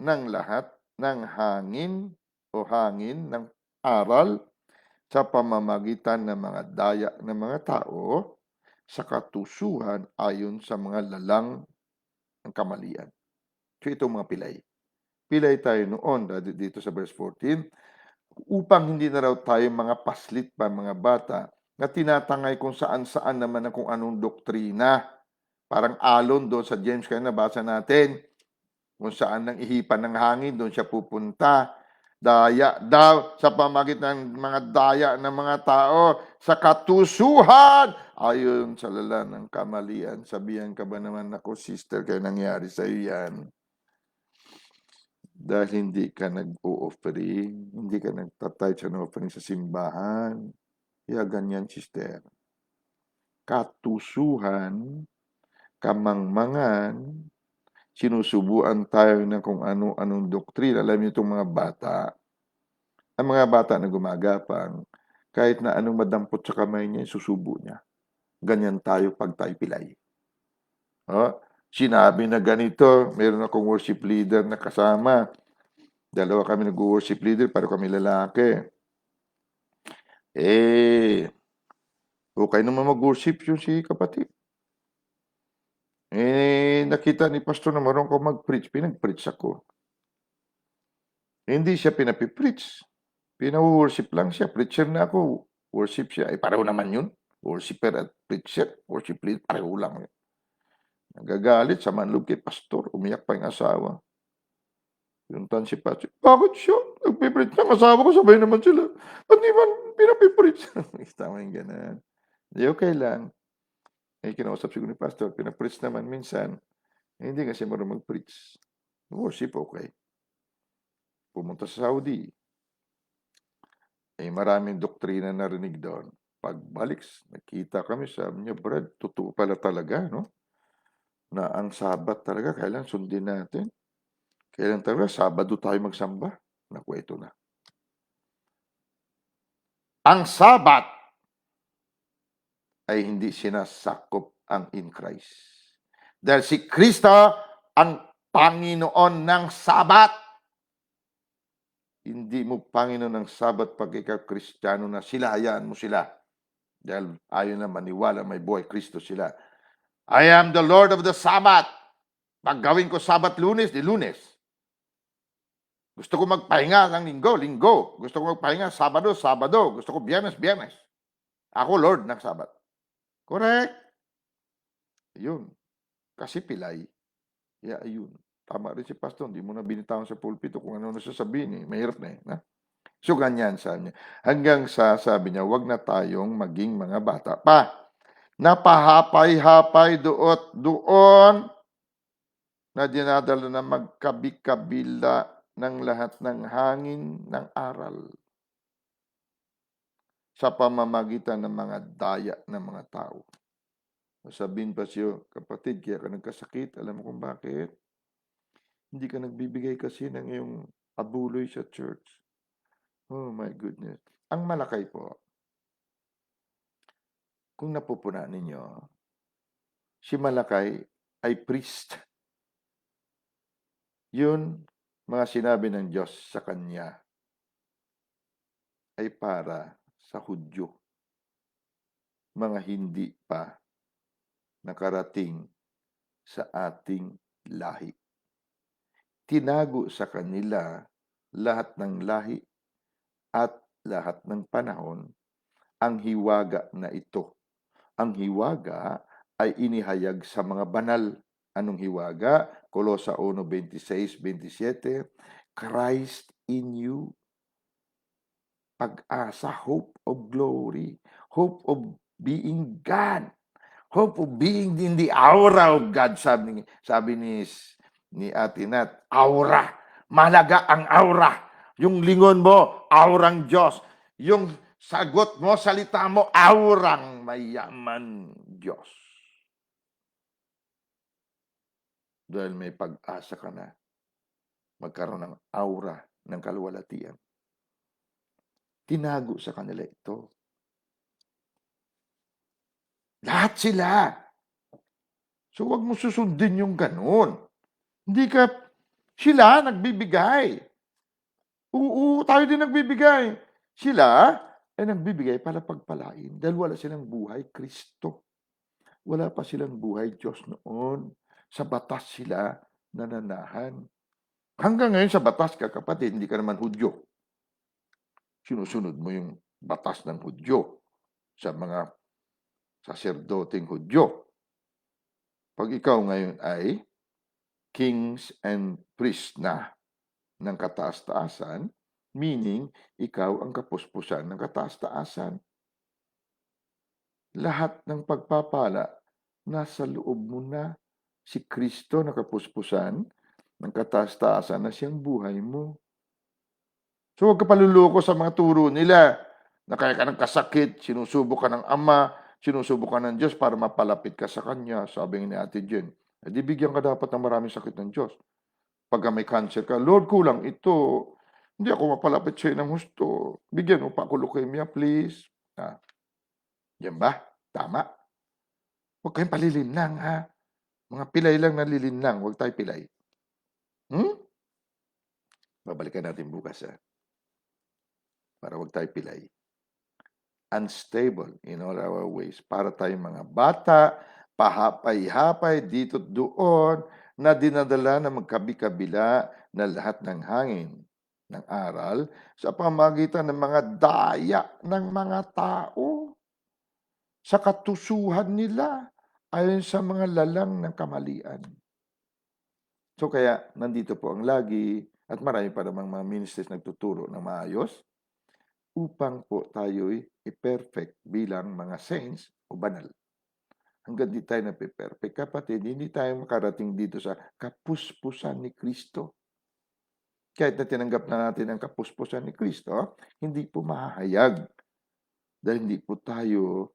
ng lahat ng hangin o hangin ng aral sa pamamagitan ng mga daya ng mga tao sa katusuhan ayon sa mga lalang ng kamalian. So itong mga pilay. Pilay tayo noon dito sa verse 14 upang hindi na raw tayo mga paslit pa mga bata na tinatangay kung saan-saan naman na kung anong doktrina. Parang alon doon sa James kaya nabasa natin. Kung saan nang ihipan ng hangin, doon siya pupunta. Daya daw sa pamagitan ng mga daya ng mga tao sa katusuhan ayon sa lala ng kamalian. Sabihan ka ba naman ako, sister, kaya nangyari sa iyo yan? Dahil hindi ka nag-o-offering, hindi ka nagtatay sa offering sa simbahan. Kaya ganyan, sister. Katusuhan, kamangmangan, sinusubuan tayo ng kung ano-anong doktrina. Alam niyo itong mga bata, ang mga bata na gumagapang, kahit na anong madampot sa kamay niya, susubo niya. Ganyan tayo pag tayo pilay. Sinabi na ganito, meron akong worship leader na kasama. Dalawa kami nag-worship leader, pero kami lalaki. Okay naman mag-worship yung si kapatid. Nakita ni pastor na marunong ko mag-preach. Pinag-preach ako. Hindi siya pinapipreach. Pina-worship lang siya. Preacher na ako. Worship siya. Pareho naman yun. Worshipper at preacher. Worship leader. Pareho lang. Nagagalit sa manlog kay pastor. Umiyak pa yung asawa. Pinuntan si pastor. Bakit siya? Nagpipreach ng asawa ko. Sabay naman sila. Ba't di man pinapipreach? Tama yung ganun. Di okay lang. Kinausap siguro ni pastor. Pinapreach naman minsan. Hindi kasi marunong mag-preach. Worship okay. Pumunta sa Saudi. Maraming doktrina narinig doon. Pagbalik, nakita kami, sabi niya, Brad, totoo pala talaga, no? Na ang Sabat talaga, kailan sundin natin? Kailan talaga, Sabado tayo magsamba? Naku, ito na. Ang Sabat ay hindi sinasakop ang in Christ. Dahil si Kristo ang Panginoon ng Sabat. Hindi mo Panginoon ng Sabat pag ikaw Kristiyano na sila, hayaan mo sila. Dahil ayaw na maniwala, may buhay Kristo sila. I am the Lord of the Sabbath. Pag gawin ko Sabat Lunes, di Lunes. Gusto ko magpahinga ng Linggo, Linggo. Gusto ko magpahinga Sabado, Sabado. Gusto ko Biyernes, Biyernes. Ako Lord ng Sabat. Correct. Yun. Kasi pilay. Yeah, ayun. Tama rin si Pastor. Hindi mo na binitawan sa pulpito kung ano sasabihin. Mahirap na na? So, ganyan sabi niya. Hanggang sa sabi niya, wag na tayong maging mga bata pa. Napahapay-hapay doon na dinadala na magkabi-kabila ng lahat ng hangin ng aral sa pamamagitan ng mga daya ng mga tao. Sabihin pa siyo, kapatid, kaya ka nagkasakit. Alam mo kung bakit? Hindi ka nagbibigay kasi ng iyong abuloy sa church. Oh my goodness. Ang Malakay po, kung napupunan ninyo, si Malakay ay priest. Yun, mga sinabi ng Diyos sa kanya ay para sa Hudyo, mga hindi pa nakarating sa ating lahi. Tinago sa kanila lahat ng lahi at lahat ng panahon ang hiwaga na ito. Ang hiwaga ay inihayag sa mga banal. Anong hiwaga? Kolosa 1:26-27, Christ in you, pag-asa, hope of glory, hope of being God, hope of being in the aura of God, sabi ni Ate Nat, aura. Malaga ang aura. Yung lingon mo, aurang Diyos. Yung sagot mo, salita mo, aurang mayaman Diyos. Dahil may pag-asa ka na magkaroon ng aura ng kaluwalhatian. Tinago sa kanila ito. Lahat sila. So wag mo susundin yung ganun. Sila nagbibigay. Oo, tayo din nagbibigay. Sila ay nagbibigay para pagpalain dahil wala silang buhay Kristo. Wala pa silang buhay Diyos noon. Sa batas sila nananahan. Hanggang ngayon sa batas ka, kapatid, hindi ka naman Hudyo. Sinusunod mo yung batas ng Hudyo sa mga saserdoteng Hudyo. Pag ikaw ngayon ay kings and priests na ng kataas-taasan, meaning ikaw ang kapuspusan ng kataas-taasan. Lahat ng pagpapala nasa loob mo na. Si Kristo na kapuspusan ng kataas-taasan na siyang buhay mo. So huwag ka paluloko sa mga turo nila na kaya ka ng kasakit, sinusubok ka ng Ama, sinusubok ka ng Diyos para mapalapit ka sa Kanya. Sabi ni Ate Jen, di bigyan ka dapat ng maraming sakit ng Diyos. Pagka may cancer ka, Lord, kulang ito. Hindi ako mapalapit sa'yo ng gusto. Bigyan mo pa ako leukemia, please. Yan ba? Tama? Huwag kayong palilinlang, ha? Mga pilay lang nalilinlang. Huwag tayo pilay. Babalikan natin bukas, ha? Para huwag tayo pilay. Unstable in all our ways. Para tayong mga bata, pahapay-hapay dito at doon, na dinadala na magkabi-kabila na lahat ng hangin ng aral sa pamagitan ng mga daya ng mga tao sa katusuhan nila ayon sa mga lalang ng kamalian. So kaya nandito po ang lagi at marami pa namang mga ministers nagtuturo ng maayos upang po tayo'y i-perfect bilang mga saints o banal. Hanggang di tayo na-perfect, kapatid, hindi tayo makarating dito sa kapuspusan ni Kristo. Kahit na tinanggap na natin ang kapuspusan ni Kristo, hindi po mahahayag dahil hindi po tayo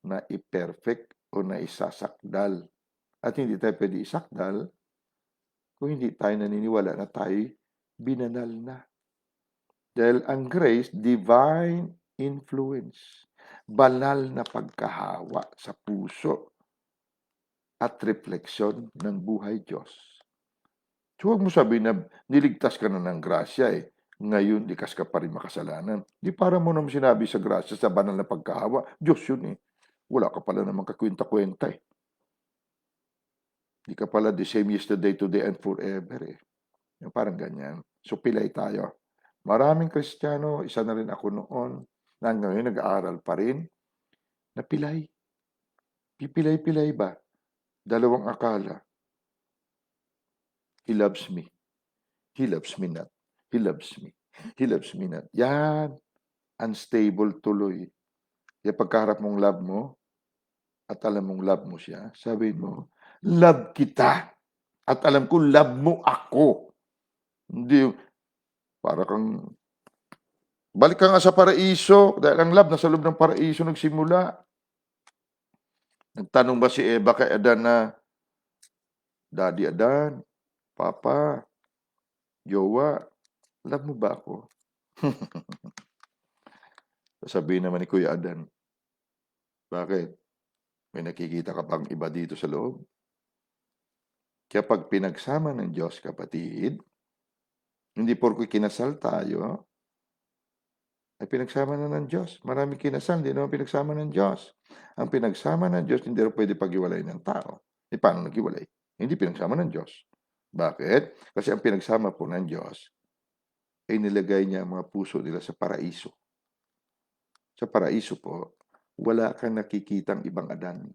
na i-perfect o na isasakdal. At hindi tayo pwede isakdal kung hindi tayo naniniwala na tayo binanal na. Dahil ang grace, divine influence, banal na pagkahawa sa puso at refleksyon ng buhay Diyos. So huwag mo sabihin na niligtas ka na ng grasya ngayon likas ka pa rin makasalanan. Di para mo naman sinabi sa grasya, sa banal na pagkahawa, Diyos yun Wala ka pala namang kakwenta-kwenta Di ka pala the same yesterday, today, and forever Yung parang ganyan. So pilay tayo. Maraming Kristiyano, isa na rin ako noon, na ngayon nag-aaral pa rin, na pilay. Pipilay-pilay ba? Dalawang akala. He loves me. He loves me not. He loves me. He loves me not. Yan. Unstable tuloy. Kaya pagkaharap mong love mo, at alam mong love mo siya, sabihin mo, love kita. At alam ko, love mo ako. Hindi, para kang, balik ka nga sa paraiso, dahil ang love nasa loob ng paraiso nagsimula. Nagtanong ba si Eva kay Adan na, Daddy Adan, Papa, Jowa, love mo ba ako? Sabihin naman ni Kuya Adan, bakit? May nakikita ka pang iba dito sa loob? Kaya pag pinagsama ng Diyos, kapatid, hindi porke kinasal tayo, ay pinagsama na ng Diyos. Maraming kinasal, hindi naman pinagsama ng Diyos. Ang pinagsama ng Diyos, hindi rin pwede paghiwalay ng tao. Paano naghiwalay? Hindi pinagsama ng Diyos. Bakit? Kasi ang pinagsama po ng Diyos ay nilagay niya ang mga puso nila sa paraiso. Sa paraiso po, wala kang nakikitang ibang Adan.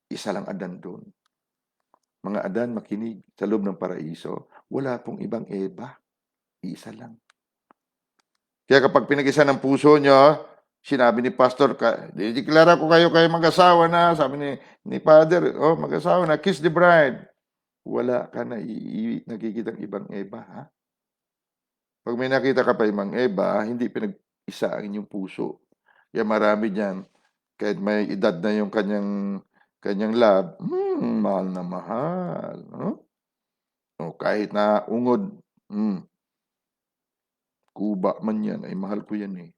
Isa lang Adan doon. Mga Adan, makinig, sa loob ng paraiso, wala pong ibang Eva. Isa lang. Kaya kapag pinag-isa ng puso nyo, sinabi ni Pastor, dideklara ko kayo mag-asawa na, sabi ni Father, mag-asawa na, kiss the bride. Wala ka na nakikitang ibang Eva, ha? Pag may nakita ka pa ibang Eva, hindi pinag-isa ang inyong puso. Kaya marami diyan, kahit may edad na yung kanyang love, mahal na mahal. No? O kahit na ungod, kuba man yan, ay mahal ko yan eh.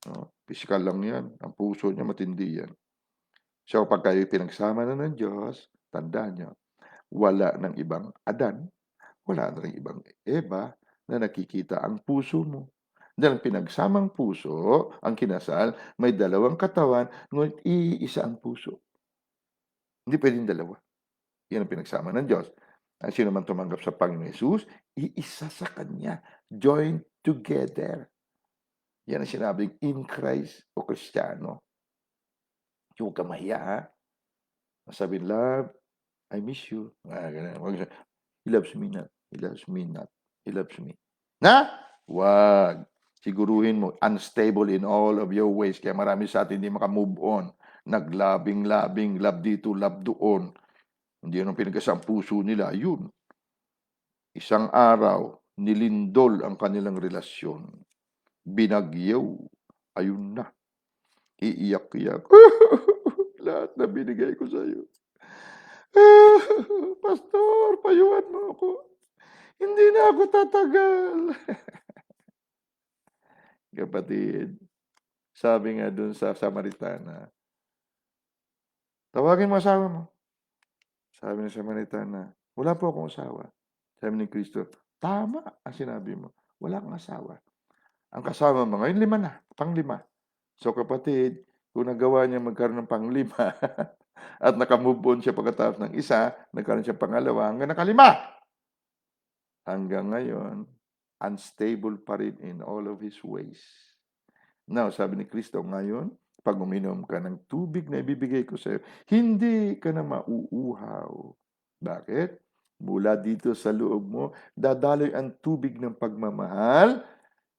No? Pisikal lang yan. Ang puso niya matindi yan. So pag kayo pinagsama na ng Diyos, tandaan niyo, wala ng ibang Adan, wala na ng ibang Eva na nakikita ang puso mo. Dahil pinagsamang puso, ang kinasal, may dalawang katawan, ngunit iisa ang puso. Hindi pwedeng dalawa. Yan ang pinagsama ng Diyos. Ang sino man tumanggap sa Panginoon Jesus, iisa sa Kanya. Joined together. Yan ang sinabing in Christ o Kristiyano. Huwag ka mahiya, ha? Sabihin, love, I miss you. He loves me not. He loves me not. He loves me. Na? Wag. Siguruhin mo, unstable in all of your ways. Kaya marami sa atin hindi makamove on. Naglabing-labing, love dito, love doon. Hindi yun ang pinagkasang puso nila. Yun. Isang araw, nilindol ang kanilang relasyon. Binagyaw. Ayun na. Iiyak-iyak. Lahat na binigay ko sa'yo. Pastor, payuhan mo ako. Hindi na ako tatagal. Kapatid, sabi nga dun sa Samaritana, tawagin mo asawa mo. Sabi ng Samaritana, wala po akong asawa. Sabi ni Kristo, tama ang sinabi mo. Wala kang asawa. Ang kasama mo ngayon, 5 na. Pang-5. So kapatid, kung nagawa niya magkaroon ng pang-5 at nakamove on siya pagkatapos ng isa, nagkaroon siya pangalawa hanggang naka-5. Hanggang ngayon, unstable pa rin in all of his ways. Now, sabi ni Kristo ngayon, pag uminom ka ng tubig na ibibigay ko sa iyo, hindi ka na mauuhaw. Bakit? Mula dito sa loob mo, dadaloy ang tubig ng pagmamahal,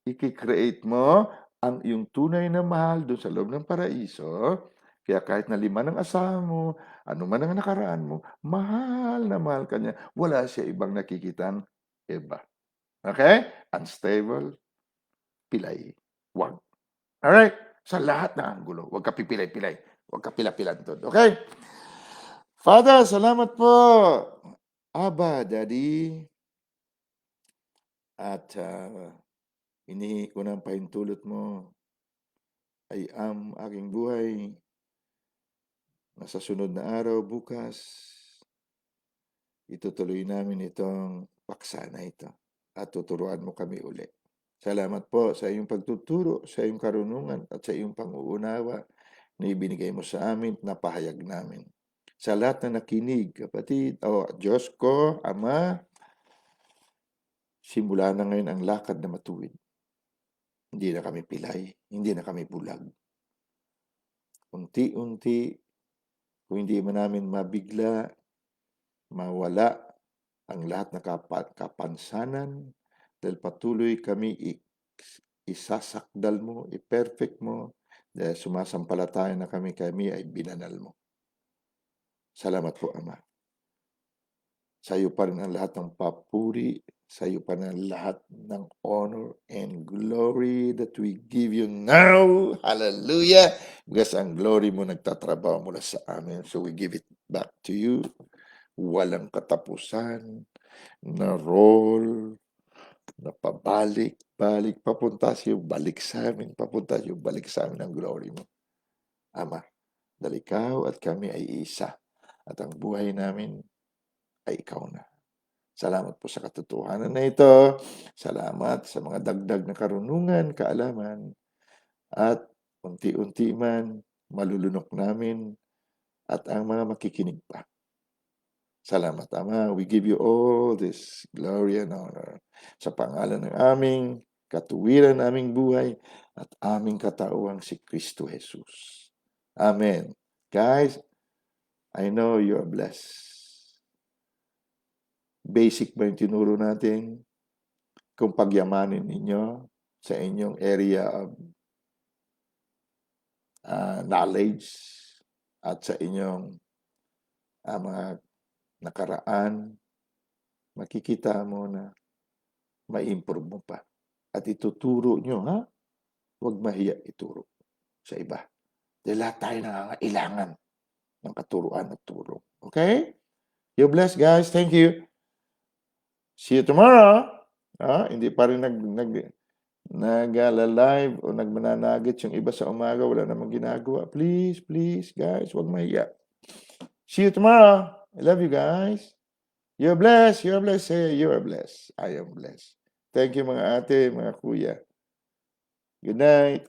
i-create mo ang iyong tunay na mahal doon sa loob ng paraiso. Kaya kahit na 5 ng asawa mo, ano man ang nakaraan mo, mahal na mahal ka niya. Wala siya ibang nakikitang iba. Okay? Unstable, pilay. Wag. Alright? Sa lahat ng anggulo. Huwag ka pipilay-pilay. Huwag ka pila-pilan doon. Okay? Father, salamat po. Aba, Daddy. At hinihingi ko ng pahintulot mo ay ang aking buhay na sa sunod na araw, bukas, itutuloy namin itong paksa na ito at tuturuan mo kami uli. Salamat po sa iyong pagtuturo, sa iyong karunungan at sa iyong panguunawa na ibinigay mo sa amin, napahayag namin. Sa lahat na nakinig, kapatid, Diyos ko, Ama, simula na ngayon ang lakad na matuwid. Hindi na kami pilay, hindi na kami bulag. Unti-unti, kung hindi man namin mabigla, mawala ang lahat na kapansanan, dahil patuloy kami isasakdal mo, i-perfect mo, dahil sumasampalataya na kami ay binanal mo. Salamat po, Ama. Sa iyo pa rin ang lahat ng papuri, sa iyo pa rin ang lahat ng honor and glory that we give you now. Hallelujah! Because ang glory mo nagtatrabaho mula sa amin. So we give it back to you. Walang katapusan na role, na pabalik-balik, papunta sa iyo, balik sa amin, papunta sa iyo, balik sa amin ang glory mo. Ama, dahil ikaw at kami ay isa. At ang buhay namin ay ikaw na. Salamat po sa katotohanan na ito. Salamat sa mga dagdag na karunungan, kaalaman, at unti-unti man malulunok namin at ang mga makikinig pa. Salamat, Ama. We give you all this glory and honor sa pangalan ng aming katuwiran, aming buhay, at aming katauhang si Kristo Jesus. Amen. Guys, I know you are blessed. Basic ba yung tinuro natin? Kung pagyamanin ninyo sa inyong area of knowledge at sa inyong mga nakaraan, makikita mo na ma-improve mo pa. At ituturo nyo, ha? Huwag mahiya ituro sa iba. Dahil lahat tayo nangangailangan ng katuruan at tulong. Okay? You're blessed, guys. Thank you. See you tomorrow. Hindi pa rin nag-live o nagmananagit yung iba sa umaga. Wala namang ginagawa. Please, guys, huwag mahiya. See you tomorrow. I love you guys. You're blessed. You're blessed. Say, you are blessed. I am blessed. Thank you mga ate, mga kuya. Good night.